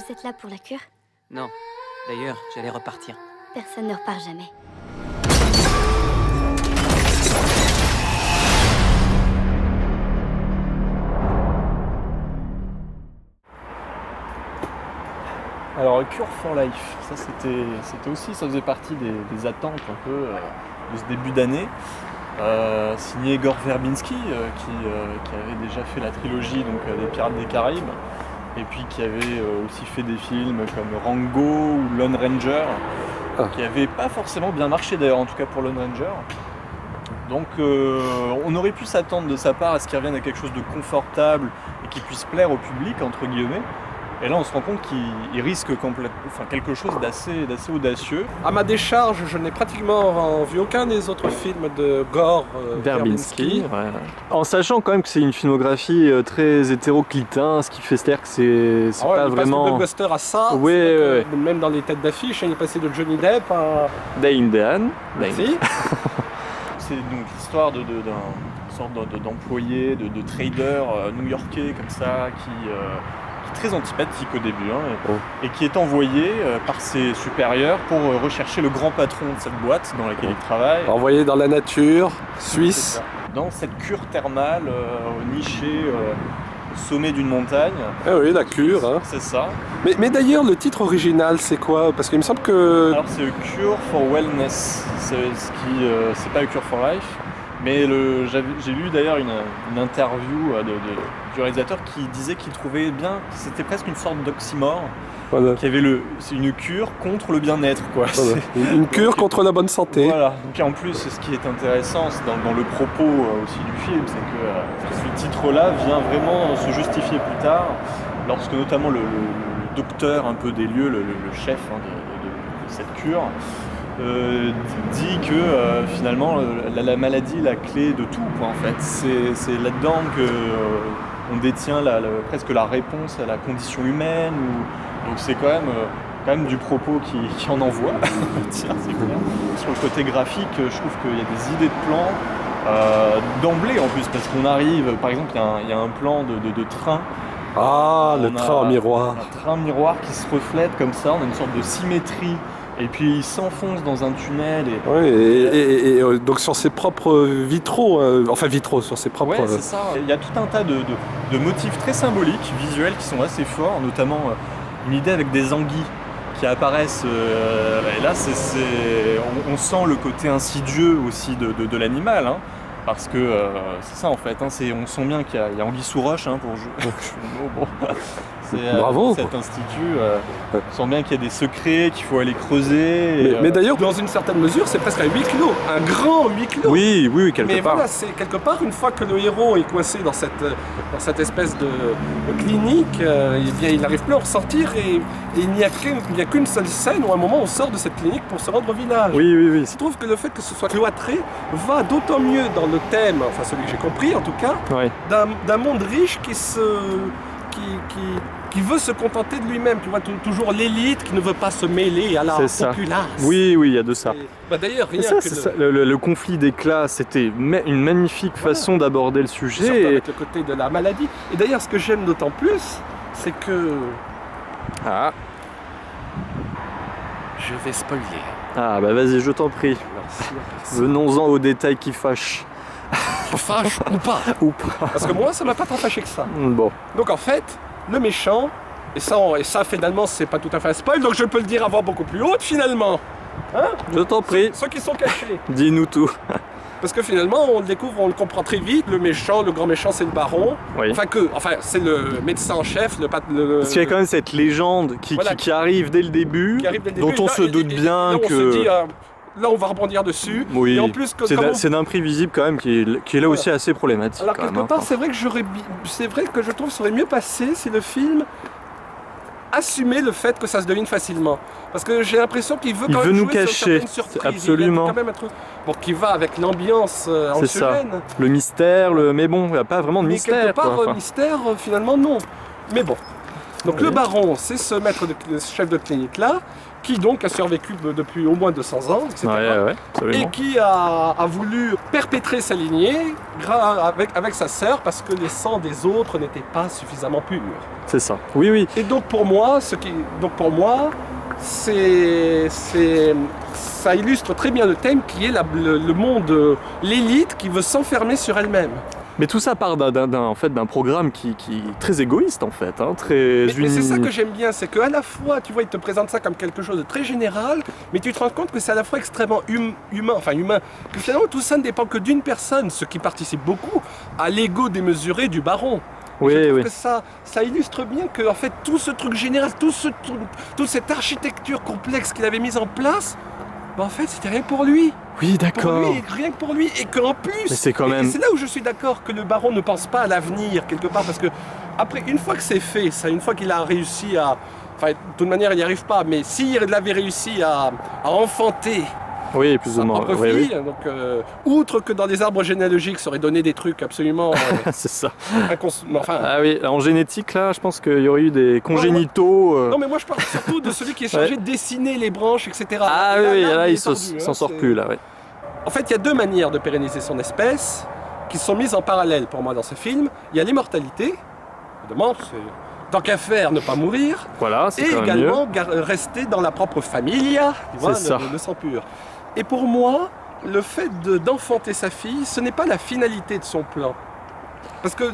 Vous êtes là pour la cure? Non. D'ailleurs, j'allais repartir. Personne ne repart jamais. Alors, Cure for Life, ça c'était aussi, ça faisait partie des attentes un peu de ce début d'année. Signé Gore Verbinski, qui avait déjà fait la trilogie des Pirates des Caraïbes, et puis qui avait aussi fait des films comme Rango ou Lone Ranger, qui n'avaient pas forcément bien marché d'ailleurs, en tout cas pour Lone Ranger. Donc on aurait pu s'attendre de sa part à ce qu'il revienne à quelque chose de confortable et qui puisse plaire au public, entre guillemets. Et là, on se rend compte qu'il risque quelque chose d'assez audacieux. À ma décharge, je n'ai pratiquement vu aucun des autres films de Gore Verbinski. Ouais. En sachant quand même que c'est une filmographie très hétéroclitin, ce qui fait c'est-à-dire que c'est pas il vraiment... passe de blockbuster à ça, Ouais. Même dans les têtes d'affiche, il est passé de Johnny Depp à... Dane Dan. Merci. C'est donc l'histoire d'une sorte d'employé, de trader new-yorkais comme ça, qui est très antipathique au début, et qui est envoyé par ses supérieurs pour rechercher le grand patron de cette boîte dans laquelle il travaille. Envoyé dans la nature, Suisse. Dans cette cure thermale nichée au sommet d'une montagne. Ah oui, la cure. Hein. C'est ça. Mais d'ailleurs, le titre original, c'est quoi? Parce qu'il me semble que... Alors c'est Cure for Wellness, c'est pas Cure for Life. Mais j'ai lu d'ailleurs une interview du réalisateur qui disait qu'il trouvait bien, c'était presque une sorte d'oxymore, voilà. C'est une cure contre le bien-être, quoi. Voilà. Une cure contre la bonne santé. Voilà. Donc en plus, ce qui est intéressant dans le propos aussi du film, c'est que ce titre-là vient vraiment se justifier plus tard, lorsque notamment le docteur un peu des lieux, le chef de cette cure, dit que finalement la maladie est la clé de tout, quoi, en fait. C'est là-dedans qu'on détient presque la réponse à la condition humaine. Donc c'est quand même du propos qui en envoie. Tiens, c'est clair. Sur le côté graphique, je trouve qu'il y a des idées de plans d'emblée en plus, parce qu'on arrive, par exemple, il y a un plan de train. Ah, le train en miroir. Un train miroir qui se reflète comme ça, on a une sorte de symétrie. Et puis il s'enfonce dans un tunnel. Et donc sur ses propres vitraux, sur ses propres... Ouais, c'est ça. Il y a tout un tas de motifs très symboliques, visuels, qui sont assez forts, notamment une idée avec des anguilles qui apparaissent. Et là, on sent le côté insidieux aussi de l'animal. Hein, parce que c'est ça en fait, on sent bien qu'il y a anguille sous roche, pour jouer le mot. Bravo. Cet institut, on sent bien qu'il y a des secrets, qu'il faut aller creuser. Mais d'ailleurs, dans une certaine mesure, c'est presque un huis clos, un grand huis clos. Oui, quelque part. Mais voilà, c'est quelque part, une fois que le héros est coincé dans cette espèce de clinique, il n'arrive plus à en ressortir et il n'y a qu'une seule scène où à un moment on sort de cette clinique pour se rendre au village. Oui. Je trouve que le fait que ce soit cloîtré va d'autant mieux dans le thème, enfin celui que j'ai compris en tout cas, d'un monde riche qui veut se contenter de lui-même, tu vois, toujours l'élite qui ne veut pas se mêler à la populace. Oui, il y a de ça. D'ailleurs, le conflit des classes, c'était une magnifique façon d'aborder le sujet. Surtout avec le côté de la maladie. Et d'ailleurs, ce que j'aime d'autant plus, c'est que... Ah. Je vais spoiler. Ah, bah vas-y, je t'en prie. Merci. Venons-en aux détails qui fâchent. Qui fâchent ou pas. Parce que moi, ça m'a pas tant fâché que ça. Bon. Donc en fait, le méchant, et ça finalement c'est pas tout à fait un spoil, donc je peux le dire à voix beaucoup plus haute finalement. Hein? Je t'en prie. Ceux qui sont cachés. Dis-nous tout. Parce que finalement on le découvre, on le comprend très vite, le grand méchant c'est le baron. Oui. Enfin c'est le médecin en chef, Parce qu'il y a quand même cette légende qui arrive dès le début, dont on se doute bien que... On se dit, là on va rebondir dessus. Oui, et en plus, c'est d'imprévisible quand même qui est là aussi assez problématique. Alors quelque part c'est vrai que je trouve que ça aurait mieux passé si le film assumait le fait que ça se devine facilement. Parce que j'ai l'impression qu'il veut quand même nous jouer cacher, sur certaines surprises. absolument. Il y a quand même un truc qui va avec l'ambiance anxiogène. C'est ça. Le mystère, mais bon, il n'y a pas vraiment de mystère. Quelque part, mystère, finalement non. Mais bon. Donc le baron, c'est ce chef de clinique là, qui donc a survécu depuis au moins 200 ans, etc. Ouais, Et absolument. qui a voulu perpétrer sa lignée avec sa sœur parce que les sangs des autres n'étaient pas suffisamment purs. C'est ça. Oui, oui. Et donc pour moi, ça illustre très bien le thème qui est le monde, l'élite qui veut s'enfermer sur elle-même. Mais tout ça part d'un programme qui est très égoïste en fait, hein, très Mais c'est ça que j'aime bien, c'est qu'à la fois, tu vois, il te présente ça comme quelque chose de très général, mais tu te rends compte que c'est à la fois extrêmement humain, que finalement tout ça ne dépend que d'une personne, ce qui participe beaucoup à l'ego démesuré du baron. Oui, Je trouve oui. que ça illustre bien que en fait, tout ce truc général, toute cette architecture complexe qu'il avait mise en place, en fait c'était rien que pour lui. Oui, Pour d'accord. lui, rien que pour lui, et qu'en plus, Mais c'est quand même- et c'est là où je suis d'accord que le baron ne pense pas à l'avenir quelque part, parce que après, une fois que c'est fait, ça, une fois qu'il a réussi à, enfin, de toute manière, il n'y arrive pas, mais s'il avait réussi à enfanter Oui, plus sa ou moins. propre Oui, fille, donc outre que dans les arbres généalogiques, ça aurait donné des trucs absolument c'est ça. enfin. Ah oui, en génétique, là, je pense qu'il y aurait eu des congénitaux. Non mais moi je parle surtout de celui qui est chargé de dessiner les branches, etc. Ah Et oui, là, est il tordu, s'en hein, sort c'est- plus, là, ouais. En fait, il y a deux manières de pérenniser son espèce qui sont mises en parallèle pour moi dans ce film. Il y a l'immortalité, évidemment, c'est tant qu'à faire, ne pas mourir, Voilà, c'est et quand même mieux. également rester dans la propre familia, tu vois, C'est ça. le sang pur. Et pour moi, le fait d'enfanter sa fille, ce n'est pas la finalité de son plan. Parce que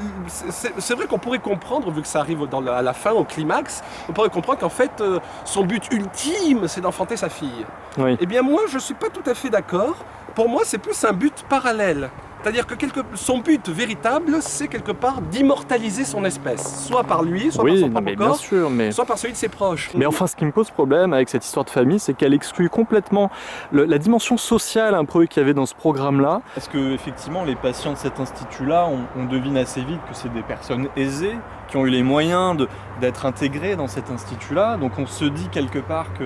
c'est vrai qu'on pourrait comprendre, vu que ça arrive à la fin, au climax, on pourrait comprendre qu'en fait, son but ultime, c'est d'enfanter sa fille. Oui. Eh bien moi, je ne suis pas tout à fait d'accord. Pour moi, c'est plus un but parallèle. C'est-à-dire que son but véritable, c'est quelque part d'immortaliser son espèce. Soit par lui, soit par Oui, son non, propre mais bien corps, sûr, mais... soit par celui de ses proches. Mais enfin, ce qui me pose problème avec cette histoire de famille, c'est qu'elle exclut complètement la dimension sociale un peu qu'il y avait dans ce programme-là. Parce que effectivement, les patients de cet institut-là, on devine assez vite que c'est des personnes aisées qui ont eu les moyens d'être intégrées dans cet institut-là. Donc on se dit quelque part que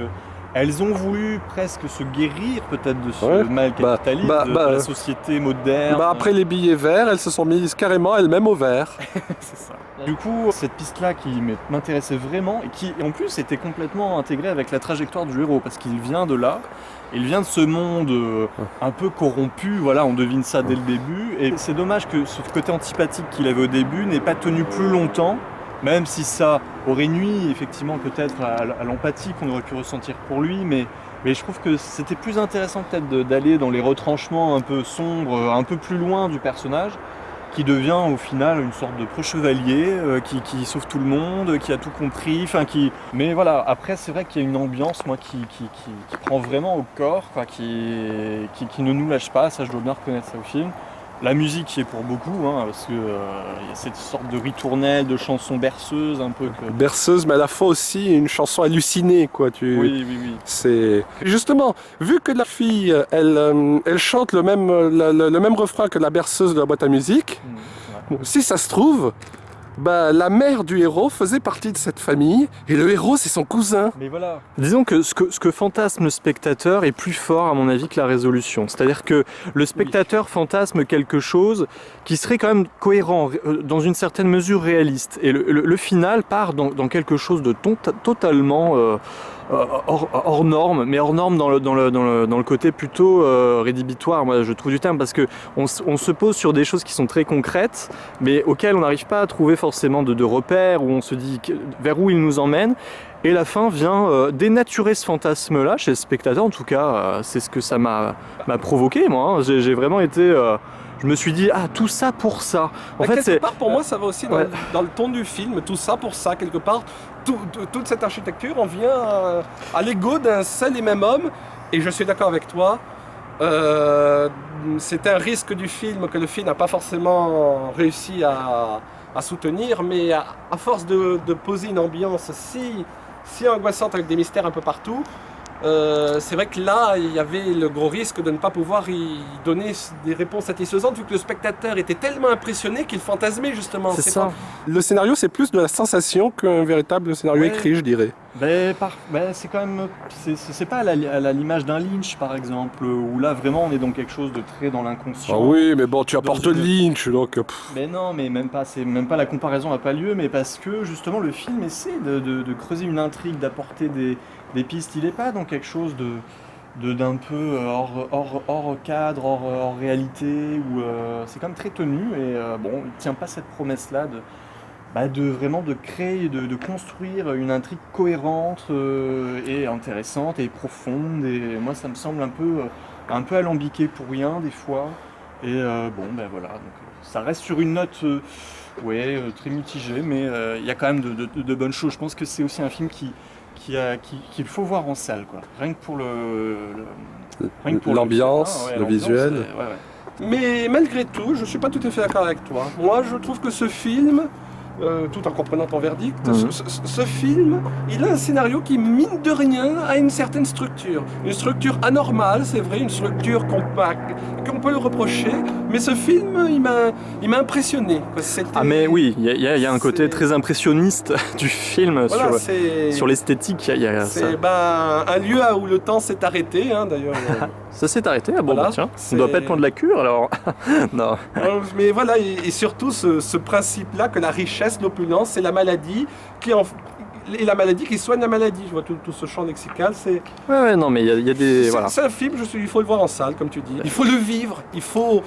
elles ont voulu presque se guérir peut-être de ce Ouais. mal capitaliste, de la société moderne. Après les billets verts, elles se sont mises carrément elles-mêmes au vert. C'est ça. Du coup, cette piste-là qui m'intéressait vraiment et qui en plus était complètement intégrée avec la trajectoire du héros parce qu'il vient de là, il vient de ce monde un peu corrompu, voilà, on devine ça dès le début et c'est dommage que ce côté antipathique qu'il avait au début n'ait pas tenu plus longtemps, même si ça aurait nui effectivement peut-être à l'empathie qu'on aurait pu ressentir pour lui, mais je trouve que c'était plus intéressant peut-être d'aller dans les retranchements un peu sombres, un peu plus loin du personnage, qui devient au final une sorte de pro-chevalier qui sauve tout le monde, qui a tout compris, enfin qui... Mais voilà, après c'est vrai qu'il y a une ambiance moi qui prend vraiment au corps, quoi, qui ne nous lâche pas, ça je dois bien reconnaître ça au film. La musique qui est pour beaucoup, hein, parce que y a cette sorte de ritournelle, de chanson berceuse un peu que... Berceuse, mais à la fois aussi une chanson hallucinée, quoi. Oui, oui, oui. C'est justement, vu que la fille, elle chante le même refrain que la berceuse de la boîte à musique. Ouais. Bon, si ça se trouve, bah, la mère du héros faisait partie de cette famille et le héros c'est son cousin. Mais voilà. Disons que ce que fantasme le spectateur est plus fort à mon avis que la résolution. C'est-à-dire que le spectateur fantasme quelque chose qui serait quand même cohérent, dans une certaine mesure réaliste. Et le final part dans quelque chose de totalement hors norme, mais hors norme dans le côté plutôt rédhibitoire, moi je trouve du terme, parce que on se pose sur des choses qui sont très concrètes, mais auxquelles on n'arrive pas à trouver forcément de repères, où on se dit vers où il nous emmène. Et la fin vient dénaturer ce fantasme-là chez le spectateur. En tout cas, c'est ce que ça m'a provoqué, moi. Hein. J'ai vraiment été... je me suis dit, ah, tout ça pour ça. En fait, quelque part, pour moi, ça va aussi Ouais. dans le ton du film, tout ça pour ça, quelque part. Toute cette architecture, on vient à l'ego d'un seul et même homme. Et je suis d'accord avec toi. C'est un risque du film que le film n'a pas forcément réussi à soutenir, mais à force de poser une ambiance si angoissante avec des mystères un peu partout, c'est vrai que là, il y avait le gros risque de ne pas pouvoir y donner des réponses satisfaisantes, vu que le spectateur était tellement impressionné qu'il fantasmait justement. c'est ça. Le scénario, c'est plus de la sensation qu'un véritable scénario Ouais. écrit, je dirais. C'est quand même, c'est pas à l'image d'un Lynch par exemple, où là vraiment on est dans quelque chose de très dans l'inconscient. Ah oui, mais bon, tu apportes Dans une- Lynch, donc... Mais non, mais même pas, c'est même pas la comparaison n'a pas lieu, mais parce que justement le film essaie de creuser une intrigue, d'apporter des pistes. Il est pas dans quelque chose d'un peu hors cadre, hors réalité, où c'est quand même très tenu et bon, il tient pas cette promesse-là de vraiment de créer, de construire une intrigue cohérente et intéressante et profonde. Et moi, ça me semble un peu alambiqué pour rien des fois. Et voilà. Donc, ça reste sur une note, très mitigée, mais il y a quand même de bonnes choses. Je pense que c'est aussi un film qu'il faut voir en salle, quoi. Rien que pour rien que pour l'ambiance, le l'ambiance, visuel. Ouais. Mais malgré tout, je ne suis pas tout à fait d'accord avec toi. Moi, je trouve que ce film, tout en comprenant ton verdict, ce film, il a un scénario qui, mine de rien, a une certaine structure. Une structure anormale, c'est vrai, une structure qu'on peut le reprocher, mais ce film, il m'a impressionné. Ah mais oui, il y a un côté très impressionniste du film Voilà, sur l'esthétique. Il y a ça. C'est un lieu où le temps s'est arrêté, hein, d'ailleurs. Ça s'est arrêté, ah bon, Voilà, tiens, on doit pas être loin de la cure alors. Non. Mais voilà, et surtout ce principe-là que la richesse, l'opulence, c'est la maladie et la maladie qui soigne la maladie. Je vois tout ce champ lexical, c'est... Ouais, non, mais il y a des... Voilà. C'est un film, il faut le voir en salle, comme tu dis. Il faut le vivre,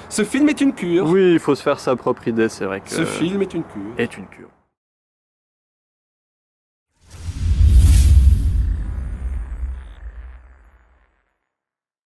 ce film est une cure. Oui, il faut se faire sa propre idée, c'est vrai que... Ce film est une cure. Est une cure.